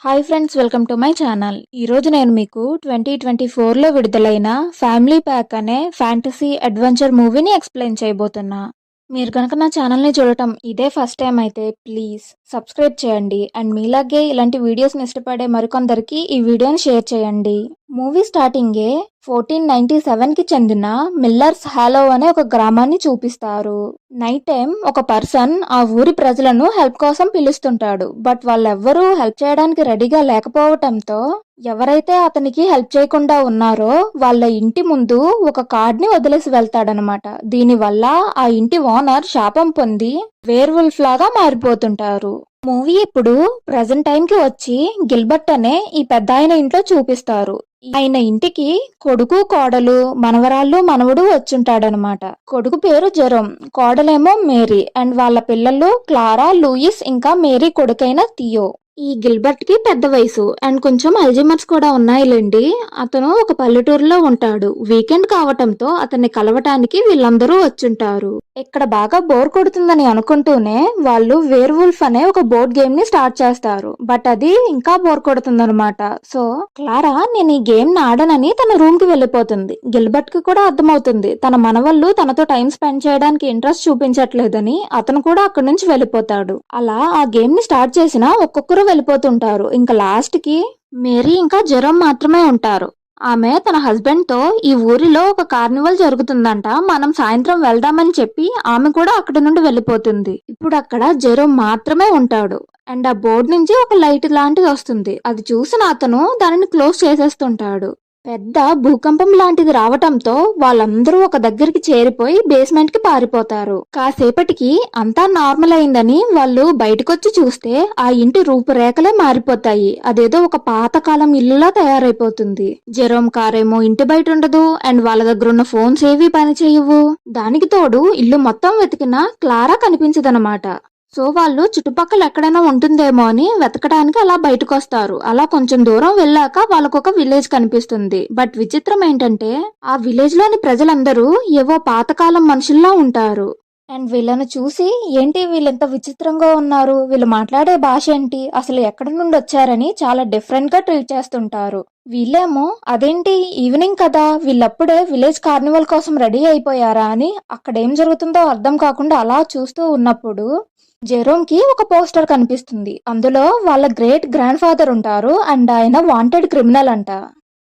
Hi friends, welcome to my channel. ఈరోజు నేను మీకు 2024లో విడుదలైన ఫ్యామిలీ ప్యాక్ అనే ఫ్యాంటసీ అడ్వెంచర్ మూవీని ఎక్స్ప్లెయిన్ చేయబోతున్నా. మీరు కనుక నా ఛానల్ని చూడటం ఇదే ఫస్ట్ టైం అయితే ప్లీజ్ సబ్స్క్రైబ్ చేయండి అండ్ మీలాగే ఇలాంటి వీడియోస్ని ఇష్టపడే మరికొందరికి ఈ వీడియోని షేర్ చేయండి. మూవీ స్టార్టింగే 1497కి చెందిన మిల్లర్స్ హాలో అనే ఒక గ్రామాన్ని చూపిస్తారు. నైట్ టైం ఒక పర్సన్ ఆ ఊరి ప్రజలను హెల్ప్ కోసం పిలుస్తుంటాడు. బట్ వాళ్ళెవ్వరూ హెల్ప్ చేయడానికి రెడీగా లేకపోవటంతో ఎవరైతే అతనికి హెల్ప్ చేయకుండా ఉన్నారో వాళ్ళ ఇంటి ముందు ఒక కార్డ్ ని వదిలేసి వెళ్తాడనమాట. దీనివల్ల ఆ ఇంటి ఓనర్ శాపం పొంది వేర్వుల్ఫ్ లాగా మారిపోతుంటారు. మూవీ ఇప్పుడు ప్రెజెంట్ టైం కి వచ్చి గిల్బర్ట్ అనే ఈ పెద్ద ఆయన ఇంట్లో చూపిస్తారు. ఆయన ఇంటికి కొడుకు, కోడలు, మనవరాళ్ళు, మనవడు వచ్చుంటాడనమాట. కొడుకు పేరు జెరోమ్, కోడలేమో మేరీ అండ్ వాళ్ళ పిల్లలు క్లారా, లూయిస్ ఇంకా మేరీ కొడుకైన థియో. ఈ గిల్బర్ట్ కి పెద్ద వయసు అండ్ కొంచెం అల్జీమర్స్ కూడా ఉన్నాయిలేండి. అతను ఒక పల్లెటూరులో ఉంటాడు. వీకెండ్ కావటంతో అతన్ని కలవటానికి వీళ్ళందరూ వచ్చుంటారు. ఇక్కడ బాగా బోర్ కొడుతుందని అనుకుంటూనే వాళ్ళు వేర్వుల్ఫ్ అనే ఒక బోర్డ్ గేమ్ ని స్టార్ట్ చేస్తారు. బట్ అది ఇంకా బోర్ కొడుతుందన్నమాట. సో క్లారా నేను ఈ గేమ్ ని ఆడనని తన రూమ్ కి వెళ్ళిపోతుంది. గిల్బర్ట్ కి కూడా అర్థమవుతుంది తన మనవళ్ళు తనతో టైం స్పెండ్ చేయడానికి ఇంట్రెస్ట్ చూపించట్లేదని. అతను కూడా అక్కడి నుంచి వెళ్ళిపోతాడు. అలా ఆ గేమ్ ని స్టార్ట్ చేసిన ఒక్కొక్కరు వెళ్ళిపోతుంటారు. ఇంకా లాస్ట్ కి మేరీ ఇంకా జెరోమ్ మాత్రమే ఉంటారు. ఆమె తన హస్బెండ్ తో ఈ ఊరిలో ఒక కార్నివల్ జరుగుతుందంట, మనం సాయంత్రం వెళ్దామని చెప్పి ఆమె కూడా అక్కడి నుండి వెళ్ళిపోతుంది. ఇప్పుడు అక్కడ జెరోమ్ మాత్రమే ఉంటాడు అండ్ ఆ బోర్డు నుంచి ఒక లైట్ లాంటిది వస్తుంది. అది చూసిన అతను దానిని క్లోజ్ చేసేస్తుంటాడు. పెద్ద భూకంపం లాంటిది రావటంతో వాళ్ళందరూ ఒక దగ్గరికి చేరిపోయి బేస్మెంట్ కి పారిపోతారు. కాసేపటికి అంతా నార్మల్ అయిందని వాళ్ళు బయటకొచ్చి చూస్తే ఆ ఇంటి రూపురేఖలే మారిపోతాయి. అదేదో ఒక పాతకాలం ఇల్లులా తయారైపోతుంది. జెరోమ్ కారేమో ఇంటి బయట ఉండదు అండ్ వాళ్ళ దగ్గర ఉన్న ఫోన్స్ ఏవి పని చేయవు. దానికి తోడు ఇల్లు మొత్తం వెతికినా క్లారా కనిపించదనమాట. సో వాళ్ళు చుట్టుపక్కల ఎక్కడైనా ఉంటుందేమో అని వెతకడానికి అలా బయటకు వస్తారు. అలా కొంచెం దూరం వెళ్ళాక వాళ్ళకు ఒక విలేజ్ కనిపిస్తుంది. బట్ విచిత్రం ఏంటంటే ఆ విలేజ్ లోని ప్రజలందరూ ఏవో పాతకాలం మనుషుల్లా ఉంటారు. అండ్ వీళ్ళను చూసి ఏంటి వీళ్ళెంత విచిత్రంగా ఉన్నారు, వీళ్ళు మాట్లాడే భాష ఏంటి, అసలు ఎక్కడి నుండి వచ్చారని చాలా డిఫరెంట్ గా ట్రీట్ చేస్తుంటారు. వీళ్ళేమో అదేంటి ఈవినింగ్ కదా, వీళ్ళప్పుడే విలేజ్ కార్నివల్ కోసం రెడీ అయిపోయారా అని అక్కడేం జరుగుతుందో అర్థం కాకుండా అలా చూస్తూ ఉన్నప్పుడు జెరోమ్ కి ఒక పోస్టర్ కనిపిస్తుంది. అందులో వాళ్ళ గ్రేట్ గ్రాండ్ ఫాదర్ ఉంటారు అండ్ ఆయన వాంటెడ్ క్రిమినల్ అంట.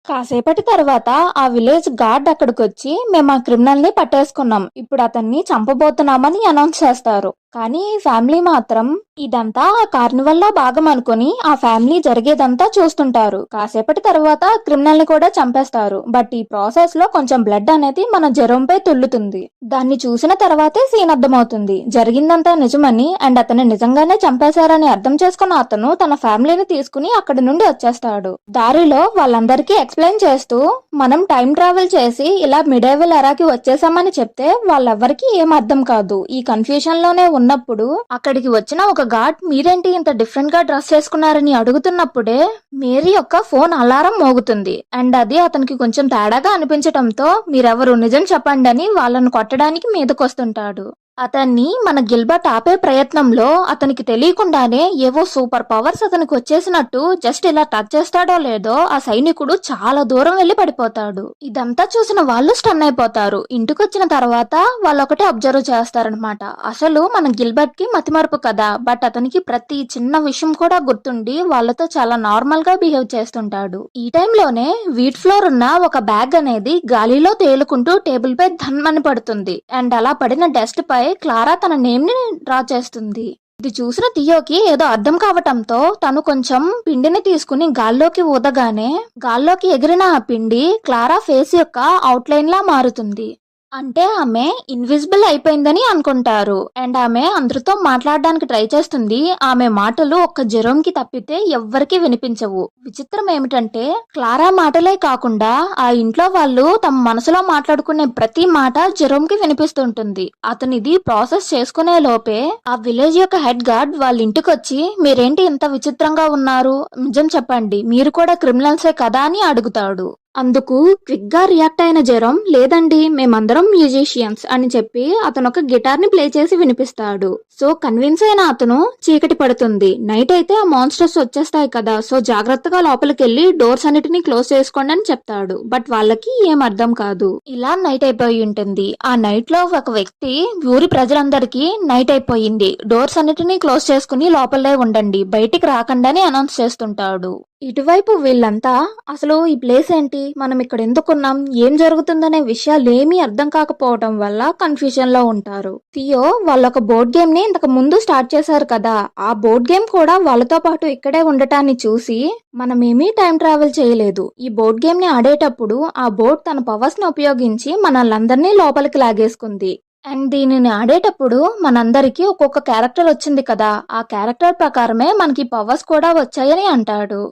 కాసేపటి తర్వాత ఆ విలేజ్ గార్డ్ అక్కడికి వచ్చి మేము ఆ క్రిమినల్ ని పట్టేసుకున్నాం, ఇప్పుడు అతన్ని చంపబోతున్నామని అనౌన్స్ చేస్తారు. కానీ ఈ ఫ్యామిలీ మాత్రం ఇదంతా ఆ కార్నివల్ లో భాగం అనుకుని ఆ ఫ్యామిలీ జరిగేదంతా చూస్తుంటారు. కాసేపటి తర్వాత క్రిమినల్ ని కూడా చంపేస్తారు. బట్ ఈ ప్రాసెస్ లో కొంచెం బ్లడ్ అనేది మన జెరోమ్ పై తుల్లుతుంది. దాన్ని చూసిన తర్వాతే సీన్ అర్థమవుతుంది జరిగిందంతా నిజమని అండ్ అతన్ని నిజంగానే చంపేశారని అర్థం చేసుకున్న అతను తన ఫ్యామిలీని తీసుకుని అక్కడి నుండి వచ్చేస్తాడు. దారిలో వాళ్ళందరికీ ఎక్స్ప్లెయిన్ చేస్తూ మనం టైం ట్రావెల్ చేసి ఇలా మిడేవల్ ఎరాకి వచ్చేసామని చెప్తే వాళ్ళెవ్వరికి ఏం అర్థం కాదు. ఈ కన్ఫ్యూజన్ లోనే ఉన్నప్పుడు అక్కడికి వచ్చిన ఒక గార్డ్ మీరేంటి ఇంత డిఫరెంట్ గా డ్రెస్ చేసుకున్నారని అడుగుతున్నప్పుడే మేరీ యొక్క ఫోన్ అలారం మోగుతుంది అండ్ అది అతనికి కొంచెం తేడాగా అనిపించటంతో మీరెవరు నిజం చెప్పండి అని వాళ్ళను కొట్టడానికి మీదకొస్తుంటాడు. అతన్ని మన గిల్బర్ట్ ఆపే ప్రయత్నంలో అతనికి తెలియకుండానే ఏవో సూపర్ పవర్స్ అతనికి వచ్చేసినట్టు జస్ట్ ఇలా టచ్ చేస్తాడో లేదో ఆ సైనికుడు చాలా దూరం వెళ్లి పడిపోతాడు. ఇదంతా చూసిన వాళ్ళు స్టన్ అయిపోతారు. ఇంటికొచ్చిన తర్వాత వాళ్ళు ఒకటే అబ్జర్వ్ చేస్తారనమాట. అసలు మన గిల్బర్ట్ కి మతిమరుపు కదా, బట్ అతనికి ప్రతి చిన్న విషయం కూడా గుర్తుండి వాళ్ళతో చాలా నార్మల్ గా బిహేవ్ చేస్తుంటాడు. ఈ టైంలోనే వీట్ ఫ్లోర్ ఉన్న ఒక బ్యాగ్ అనేది గాలిలో తేలుకుంటూ టేబుల్ పై ధన్మని పడుతుంది అండ్ అలా పడిన డస్ట్ పై క్లారా తన నేమ్ ని డ్రా చేస్తుంది. ఇది చూసిన థియోకి ఏదో అర్థం కావటంతో తను కొంచెం పిండిని తీసుకుని గాల్లోకి ఊదగానే గాల్లోకి ఎగిరిన ఆ పిండి క్లారా ఫేస్ యొక్క అవుట్లైన్ లా మారుతుంది. అంటే ఆమె ఇన్విజిబుల్ అయిపోయిందని అనుకుంటారు అండ్ ఆమె అందరితో మాట్లాడడానికి ట్రై చేస్తుంది. ఆమె మాటలు ఒక్క జెరోమ్ కి తప్పితే ఎవ్వరికి వినిపించవు. విచిత్రం ఏమిటంటే క్లారా మాటలే కాకుండా ఆ ఇంట్లో వాళ్ళు తమ మనసులో మాట్లాడుకునే ప్రతి మాట జెరోమ్ కి వినిపిస్తుంటుంది. అతను ఇది ప్రాసెస్ చేసుకునే లోపే ఆ విలేజ్ యొక్క హెడ్ గార్డ్ వాళ్ళ ఇంటికి వచ్చి మీరేంటి ఇంత విచిత్రంగా ఉన్నారు, నిజం చెప్పండి మీరు కూడా క్రిమినల్సే కదా అని అడుగుతాడు. అందుకు క్విక్ గా రియాక్ట్ అయిన జెరోమ్, లేదండి మేమందరం మ్యూజిషియన్స్ అని చెప్పి అతను ఒక గిటార్ ని ప్లే చేసి వినిపిస్తాడు. సో కన్విన్స్ అయిన అతను చీకటి పడుతుంది, నైట్ అయితే ఆ మాన్స్టర్స్ వచ్చేస్తాయి కదా, సో జాగ్రత్తగా లోపలికి వెళ్లి డోర్స్ అన్నిటిని క్లోజ్ చేసుకోండి అని చెప్తాడు. బట్ వాళ్ళకి ఏం అర్థం కాదు. ఇలా నైట్ అయిపోయి ఉంటుంది. ఆ నైట్ లో ఒక వ్యక్తి ఊరి ప్రజలందరికీ నైట్ అయిపోయింది, డోర్స్ అన్నిటినీ క్లోజ్ చేసుకుని లోపలే ఉండండి, బయటికి రాకండి అని అనౌన్స్ చేస్తుంటాడు. ఇటువైపు వీళ్ళంతా అసలు ఈ ప్లేస్ ఏంటి, మనం ఇక్కడ ఎందుకున్నాం, ఏం జరుగుతుందనే విషయాలు ఏమీ అర్థం కాకపోవడం వల్ల కన్ఫ్యూజన్ లో ఉంటారు. థియో వాళ్ళొక బోర్డ్ గేమ్ ని ఇంతకు ముందు స్టార్ట్ చేశారు కదా, ఆ బోర్డ్ గేమ్ కూడా వాళ్ళతో పాటు ఇక్కడే ఉండటాన్ని చూసి మనమేమీ టైం ట్రావెల్ చేయలేదు, ఈ బోర్డ్ గేమ్ ని ఆడేటప్పుడు ఆ బోర్డ్ తన పవర్స్ ని ఉపయోగించి మనల్ని లోపలికి లాగేసుకుంది. అండ్ దీనిని ఆడేటప్పుడు మనందరికీ ఒక్కొక్క క్యారెక్టర్ వచ్చింది కదా, ఆ క్యారెక్టర్ ప్రకారమే మనకి పవర్స్ కూడా వచ్చాయని అంటాడు.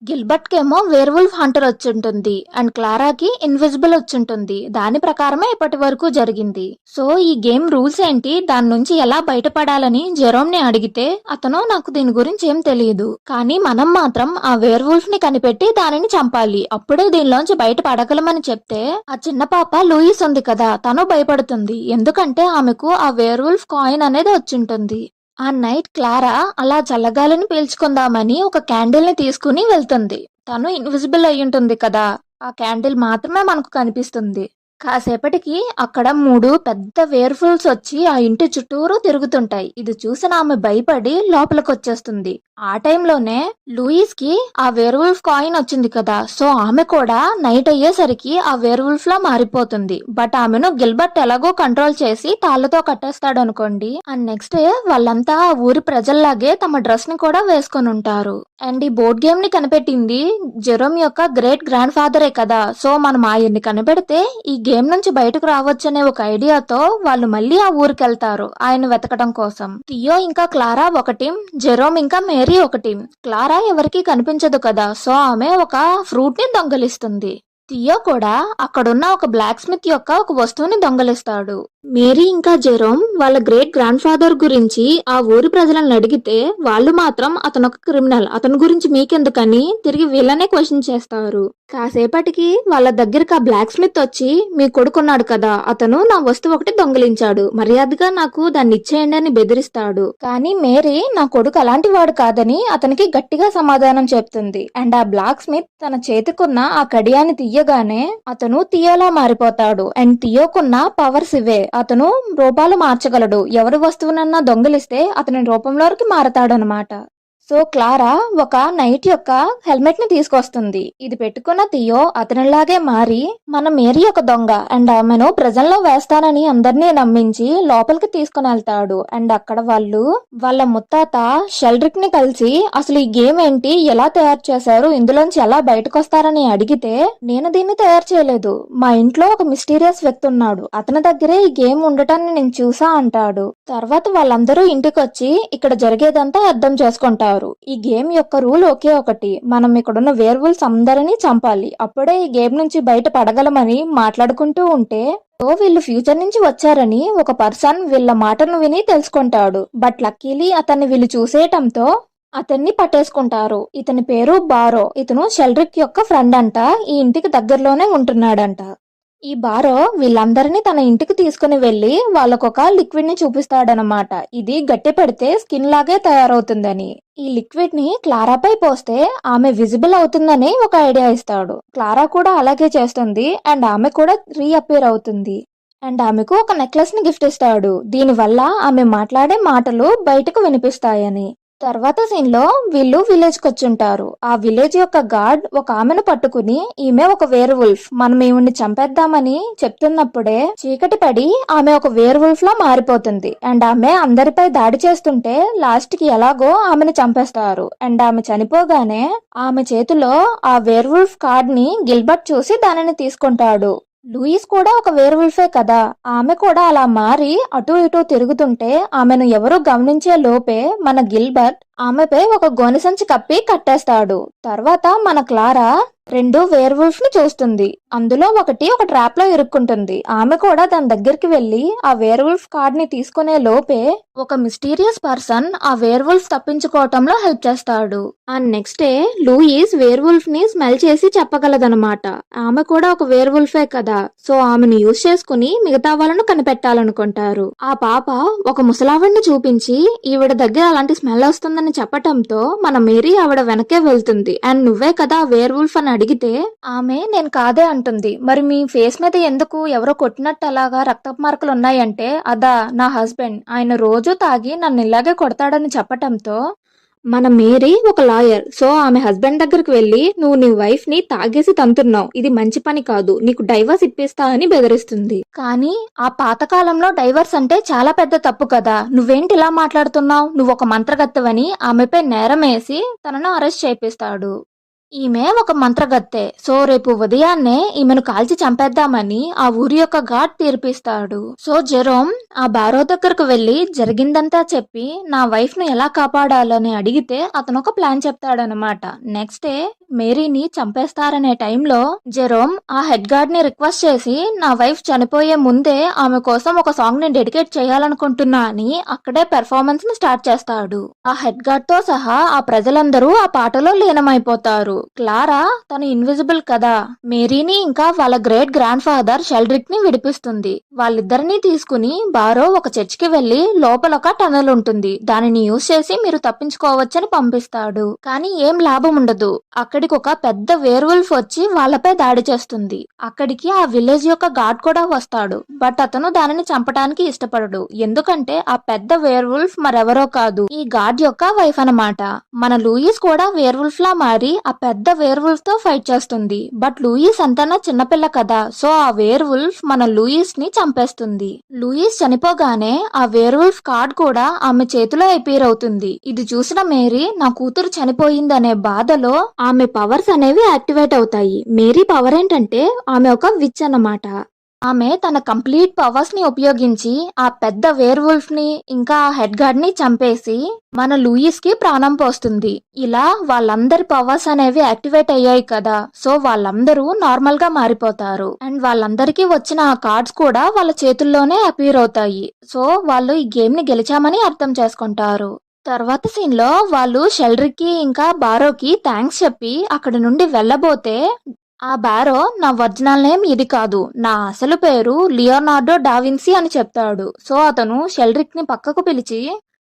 గిల్బర్ట్ కేమో వేర్వుల్ఫ్ హంటర్ వచ్చుంటుంది అండ్ క్లారాకి ఇన్విజిబుల్ వచ్చుంటుంది. దాని ప్రకారమే ఇప్పటి వరకు జరిగింది. సో ఈ గేమ్ రూల్స్ ఏంటి, దాని నుంచి ఎలా బయటపడాలని జెరోమ్ ని అడిగితే అతను నాకు దీని గురించి ఏం తెలియదు, కానీ మనం మాత్రం ఆ వేర్వుల్ఫ్ ని కనిపెట్టి దానిని చంపాలి, అప్పుడే దీనిలోంచి బయట పడగలమని చెప్తే ఆ చిన్న పాప లూయిస్ ఉంది కదా, తను భయపడుతుంది. ఎందుకంటే ఆమెకు ఆ వేర్వుల్ఫ్ కాయిన్ అనేది వచ్చుంటుంది. ఆ నైట్ క్లారా అలా చల్లగాలిని పీల్చుకుందామని ఒక క్యాండిల్ ని తీసుకుని వెళ్తుంది. తను ఇన్విజిబుల్ అయ్యుంటుంది కదా, ఆ క్యాండిల్ మాత్రమే మనకు కనిపిస్తుంది. కాసేపటికి అక్కడ 3 పెద్ద వేర్ఫుల్స్ వచ్చి ఆ ఇంటి చుట్టూరు తిరుగుతుంటాయి. ఇది చూసిన ఆమె భయపడి లోపలికొచ్చేస్తుంది. ఆ టైంలోనే లూయిస్ కి ఆ వేర్వుల్ఫ్ కాయిన్ వచ్చింది కదా, సో ఆమె కూడా నైట్ అయ్యేసరికి ఆ వేర్వుల్ఫ్ లా మారిపోతుంది. బట్ ఆమెను గిల్బర్ట్ ఎలాగో కంట్రోల్ చేసి తాళ్లతో కట్టేస్తాడు అనుకోండి. అండ్ నెక్స్ట్ డే వాళ్ళంతా ఆ ఊరి ప్రజల్లాగే తమ డ్రెస్ ని కూడా వేసుకొని ఉంటారు. అండ్ ఈ బోర్డ్ గేమ్ ని కనిపెట్టింది జెరోమ్ యొక్క గ్రేట్ గ్రాండ్ ఫాదరే కదా, సో మనం ఆయన్ని కనిపెడితే ఈ గేమ్ నుంచి బయటకు రావచ్చనే ఒక ఐడియాతో వాళ్ళు మళ్ళీ ఆ ఊరికి వెళ్తారు ఆయన వెతకడం కోసం. థియో ఇంకా క్లారా ఒక టీం, జెరోమ్ ఇంకా మేరీ ఒక టీం. క్లారా ఎవరికి కనిపించదు కదా, సో ఆమె ఒక ఫ్రూట్ ని దొంగలిస్తుంది. థియో కూడా అక్కడున్న ఒక బ్లాక్ స్మిత్ యొక్క ఒక వస్తువుని దొంగలిస్తాడు. మేరీ ఇంకా జెరోమ్ వాళ్ళ గ్రేట్ గ్రాండ్ ఫాదర్ గురించి ఆ ఊరి ప్రజలను అడిగితే వాళ్ళు మాత్రం అతను ఒక క్రిమినల్, అతని గురించి మీకెందుకని తిరిగి వీళ్ళనే క్వశ్చన్ చేస్తారు. కాసేపటికి వాళ్ళ దగ్గరికి ఆ బ్లాక్ స్మిత్ వచ్చి, మీ కొడుకున్నాడు కదా, అతను నా వస్తువు ఒకటి దొంగిలించాడు, మర్యాదగా నాకు దాన్ని ఇచ్చేయండి అని బెదిరిస్తాడు. కానీ మేరీ నా కొడుకు అలాంటి వాడు కాదని అతనికి గట్టిగా సమాధానం చెప్తుంది. అండ్ ఆ బ్లాక్ స్మిత్ తన చేతికున్న ఆ కడియాన్ని తీయగానే అతను థియోలా మారిపోతాడు. అండ్ థియోకున్న పవర్స్ ఇవే, అతను రూపాలు మార్చగలడు, ఎవరి వస్తువునన్నా దొంగిలిస్తే అతని రూపంలోకి మారతాడనమాట. సో క్లారా ఒక నైట్ యొక్క హెల్మెట్ ని తీసుకొస్తుంది. ఇది పెట్టుకున్న థియో అతనిలాగే మారి మన మేరీ ఒక దొంగ అండ్ ఆమెను ప్రజల్లో వేస్తానని అందరినీ నమ్మించి లోపలికి తీసుకుని వెళ్తాడు. అండ్ అక్కడ వాళ్ళు వాళ్ళ ముత్తాత షెల్డ్రిక్ ని కలిసి అసలు ఈ గేమ్ ఏంటి, ఎలా తయారు చేశారు, ఇందులోంచి ఎలా బయటకు వస్తారని అడిగితే, నేను దీన్ని తయారు చేయలేదు, మా ఇంట్లో ఒక మిస్టీరియస్ వ్యక్తి ఉన్నాడు, అతని దగ్గరే ఈ గేమ్ ఉండటాన్ని నేను చూసా అంటాడు. తర్వాత వాళ్ళందరూ ఇంటికి వచ్చి ఇక్కడ జరిగేదంతా అర్థం చేసుకుంటారు. ఈ గేమ్ యొక్క రూల్ ఒకే ఒకటి, మనం ఇక్కడున్న వేర్వుల్స్ అందరినీ చంపాలి, అప్పుడే ఈ గేమ్ నుంచి బయట పడగలమని మాట్లాడుకుంటూ ఉంటే వీళ్ళు ఫ్యూచర్ నుంచి వచ్చారని ఒక పర్సన్ వీళ్ళ మాటను విని తెలుసుకుంటాడు. బట్ లక్కీలీ అతన్ని వీళ్ళు చూసేయటంతో అతన్ని పట్టేసుకుంటారు. ఇతని పేరు బారో, ఇతను షెల్డ్రిక్ యొక్క ఫ్రెండ్ అంట, ఈ ఇంటికి దగ్గరలోనే ఉంటున్నాడంట. ఈ బారో వీళ్ళందరినీ తన ఇంటికి తీసుకుని వెళ్లి వాళ్ళకొక లిక్విడ్ ని చూపిస్తాడనమాట. ఇది గట్టి పెడితే స్కిన్ లాగే తయారవుతుందని. ఈ లిక్విడ్ ని క్లారాపై పోస్తే ఆమె విజిబుల్ అవుతుందని ఒక ఐడియా ఇస్తాడు. క్లారా కూడా అలాగే చేస్తుంది అండ్ ఆమె కూడా రీఅపియర్ అవుతుంది. అండ్ ఆమెకు ఒక నెక్లెస్ ని గిఫ్ట్ ఇస్తాడు, దీనివల్ల ఆమె మాట్లాడే మాటలు బయటకు వినిపిస్తాయని. తర్వాత సీన్ లో వీళ్ళు విలేజ్ కి వచ్చుంటారు. ఆ విలేజ్ యొక్క గార్డ్ ఒక ఆమెను పట్టుకుని, ఈమె ఒక వేర్ వుల్ఫ్, మనం ఈవిడ్ని చంపేద్దామని చెప్తున్నప్పుడే చీకటి పడి ఆమె ఒక వేర్ వుల్ఫ్ లా మారిపోతుంది. అండ్ ఆమె అందరిపై దాడి చేస్తుంటే లాస్ట్ కి ఎలాగో ఆమెను చంపేస్తారు. అండ్ ఆమె చనిపోగానే ఆమె చేతిలో ఆ వేర్ వుల్ఫ్ కార్డ్ ని గిల్బర్ట్ చూసి దానిని తీసుకుంటాడు. లూయిస్ కూడా ఒక వేర్వుల్ఫే కదా, ఆమె కూడా అలా మారి అటు ఇటు తిరుగుతుంటే ఆమెను ఎవరూ గమనించే లోపే మన గిల్బర్ట్ ఆమెపై ఒక గోనె సంచి కప్పి కట్టేస్తాడు. తర్వాత మన క్లారా 2 వేర్‌వుల్ఫ్ ని చూస్తుంది. అందులో ఒకటి ఒక ట్రాప్ లో ఇరుక్కుంటుంది. ఆమె కూడా దాని దగ్గరికి వెళ్లి ఆ వేర్‌వుల్ఫ్ కార్డ్ ని తీసుకునే లోపే ఒక మిస్టీరియస్ పర్సన్ ఆ వేర్‌వుల్ఫ్ తప్పించుకోవటంలో హెల్ప్ చేస్తాడు. And next day Louis werewolf ని స్మెల్ చేసి చెప్పగలదన్నమాట. ఆమె కూడా ఒక వేర్‌వుల్ఫే కదా, సో ఆమెను యూజ్ చేసుకుని మిగతా వాళ్ళను కనిపెట్టాలనుకుంటారు. ఆ పాప ఒక ముసలావిడ్ని చూపించి ఈవిడ దగ్గర అలాంటి స్మెల్ వస్తుందని చెప్పటంతో మన మేరీ ఆవిడ వెనకే వెళ్తుంది. అండ్ నువ్వే కదా వేర్‌వుల్ఫ్ అని అడిగితే ఆమె నేను కాదే అంటుంది. మరి మీ ఫేస్ మీద ఎందుకు ఎవరో కొట్టినట్టు అలాగా రక్తపు మార్కులు ఉన్నాయంటే అదా నా హస్బెండ్, ఆయన రోజు తాగి నన్ను ఇలాగే కొడతాడని చెప్పటంతో మన మేరీ ఒక లాయర్, సో ఆమె హస్బెండ్ దగ్గరికి వెళ్లి నువ్వు నీ వైఫ్ ని తాగేసి తంతున్నావు, ఇది మంచి పని కాదు, నీకు డైవర్స్ ఇప్పిస్తా అని బెదిరిస్తుంది. కానీ ఆ పాతకాలంలో డైవర్స్ అంటే చాలా పెద్ద తప్పు కదా, నువ్వేంటి ఇలా మాట్లాడుతున్నావు, నువ్వు ఒక మంత్రగత్తెవని ఆమెపై నేరం వేసి తనను అరెస్ట్ చేపిస్తాడు. ఈమె ఒక మంత్రగత్తె, సో రేపు ఉదయాన్నే ఈమెను కాల్చి చంపేద్దామని ఆ ఊరి యొక్క గాడ్ తీర్పిస్తాడు. సో జెరోమ్ ఆ బారో దగ్గరకు వెళ్లి జరిగిందంతా చెప్పి నా వైఫ్ ను ఎలా కాపాడాలని అడిగితే అతను ఒక ప్లాన్ చెప్తాడనమాట. నెక్స్ట్ డే మేరీని చంపేస్తారనే టైంలో జెరోమ్ ఆ హెడ్ గార్డ్ ని రిక్వెస్ట్ చేసి నా వైఫ్ చనిపోయే ముందే ఆమె కోసం ఒక సాంగ్ ని డెడికేట్ చేయాలనుకుంటున్నా అని అక్కడే పెర్ఫార్మెన్స్ ని స్టార్ట్ చేస్తాడు. ఆ హెడ్ గార్డ్ తో సహా ఆ ప్రజలందరూ ఆ పాటలో లీనమైపోతారు. క్లారా తను ఇన్విజిబుల్ కదా, మేరీని ఇంకా వాళ్ళ గ్రేట్ గ్రాండ్ ఫాదర్ షెల్డ్రిక్ ని విడిపిస్తుంది. వాళ్ళిద్దరినీ తీసుకుని బారో ఒక చర్చ్ కి వెళ్లి లోపల ఒక టనల్ ఉంటుంది, దానిని యూజ్ చేసి మీరు తప్పించుకోవచ్చని పంపిస్తాడు. కానీ ఏం లాభం ఉండదు. అక్కడికి ఒక పెద్ద వేర్వుల్ఫ్ వచ్చి వాళ్ళపై దాడి చేస్తుంది. అక్కడికి ఆ విలేజ్ యొక్క గాడ్ కూడా వస్తాడు. బట్ అతను దానిని చంపడానికి ఇష్టపడడు, ఎందుకంటే ఆ పెద్ద వేర్వుల్ఫ్ మరెవరో కాదు, ఈ గాడ్ యొక్క వైఫ్ అన్నమాట. మన లూయిస్ కూడా వేర్వుల్ఫ్ లా మారి ఆ పెద్ద వేర్వుల్ఫ్ తో ఫైట్ చేస్తుంది. బట్ లూయిస్ అంతనా చిన్నపిల్ల కదా, సో ఆ వేర్వుల్ఫ్ మన లూయిస్ ని చంపేస్తుంది. లూయిస్ చనిపోగానే ఆ వేర్వుల్ఫ్ కార్డ్ కూడా ఆమె చేతిలో అపీర్ అవుతుంది. ఇది చూసిన మేరీ నా కూతురు చనిపోయిందనే బాధలో ఆమె పవర్స్ అనేవి యాక్టివేట్ అవుతాయి. మేరీ పవర్ ఏంటంటే ఆమె ఒక విచ్ అన్నమాట. ఆమె తన కంప్లీట్ పవర్స్ ని ఉపయోగించి ఆ పెద్ద వేర్వుల్ఫ్ ని ఇంకా ఆ హెడ్ గార్డ్ ని చంపేసి మన లూయిస్ కి ప్రాణం పోస్తుంది. ఇలా వాళ్ళందరి పవర్స్ అనేవి యాక్టివేట్ అయ్యాయి కదా, సో వాళ్ళందరూ నార్మల్ గా మారిపోతారు. అండ్ వాళ్ళందరికీ వచ్చిన ఆ కార్డ్స్ కూడా వాళ్ళ చేతుల్లోనే అపీర్ అవుతాయి. సో వాళ్ళు ఈ గేమ్ ని గెలిచామని అర్థం చేసుకుంటారు. తర్వాత సీన్ లో వాళ్ళు షెల్డ్రిక్ కి ఇంకా బారోకి థ్యాంక్స్ చెప్పి అక్కడి నుండి వెళ్ళబోతే ఆ బారో నా ఒరిజినల్ నేమ్ ఇది కాదు, నా అసలు పేరు లియోనార్డో డావిన్సీ అని చెప్తాడు. సో అతను షెల్డ్రిక్ ని పక్కకు పిలిచి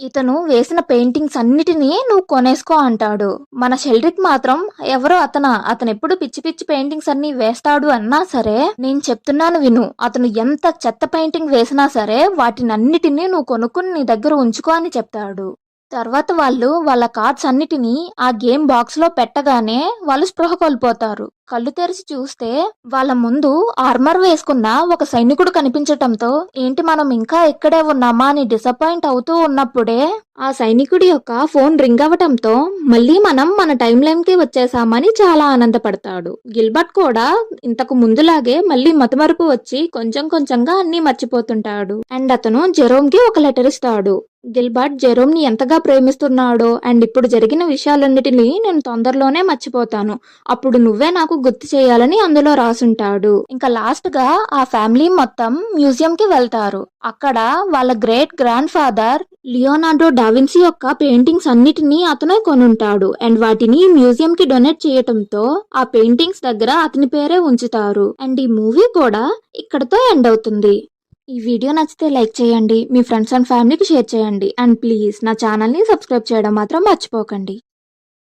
ఇతను వేసిన పెయింటింగ్స్ అన్నిటినీ నువ్వు కొనేసుకో అంటాడు. మన షెల్డ్రిక్ మాత్రం ఎవరో అతను ఎప్పుడు పిచ్చి పిచ్చి పెయింటింగ్స్ అన్ని వేస్తాడు అన్నా సరే నేను చెప్తున్నాను విను, అతను ఎంత చెత్త పెయింటింగ్ వేసినా సరే వాటినన్నిటినీ నువ్వు కొనుక్కుని నీ దగ్గర ఉంచుకో అని చెప్తాడు. తర్వాత వాళ్ళు వాళ్ళ కార్డ్స్ అన్నిటినీ ఆ గేమ్ బాక్స్ లో పెట్టగానే వాళ్ళు స్పృహ కోల్పోతారు. కళ్ళు తెరిచి చూస్తే వాళ్ళ ముందు ఆర్మర్ వేసుకున్న ఒక సైనికుడు కనిపించటంతో ఏంటి మనం ఇంకా ఇక్కడే ఉన్నామా అని డిసప్పాయింట్ అవుతూ ఉన్నప్పుడే ఆ సైనికుడి యొక్క ఫోన్ రింగ్ అవ్వటంతో మళ్ళీ మనం మన టైం లైన్ కి వచ్చేసామని చాలా ఆనందపడతాడు. గిల్బర్ట్ కూడా ఇంతకు ముందులాగే మళ్ళీ మతమరుపు వచ్చి కొంచెం కొంచెంగా అన్ని మర్చిపోతుంటాడు. అండ్ అతను జెరోమ్ కి ఒక లెటర్ ఇస్తాడు. గిల్బర్ట్ జెరోమ్ ని ఎంతగా ప్రేమిస్తున్నాడో అండ్ ఇప్పుడు జరిగిన విషయాలన్నిటినీ నేను తొందరలోనే మర్చిపోతాను, అప్పుడు నువ్వే నాకు గుర్తు చేయాలని అందులో రాసుంటాడు. ఇంకా లాస్ట్ గా ఆ ఫ్యామిలీ మొత్తం మ్యూజియం కి వెళ్తారు. అక్కడ వాళ్ళ great grand father Leonardo DaVinci యొక్క పెయింటింగ్స్ అన్నిటినీ అతనే కొనుంటాడు. అండ్ వాటిని మ్యూజియం కి డొనేట్ చేయటంతో ఆ పెయింటింగ్స్ దగ్గర అతని పేరే ఉంచుతారు. అండ్ ఈ మూవీ కూడా ఇక్కడతో ఎండ్ అవుతుంది. ఈ వీడియో నచ్చితే లైక్ చేయండి, మీ ఫ్రెండ్స్ అండ్ ఫ్యామిలీకి షేర్ చేయండి. అండ్ ప్లీజ్ నా ఛానల్ని సబ్స్క్రైబ్ చేయడం మాత్రం మర్చిపోకండి.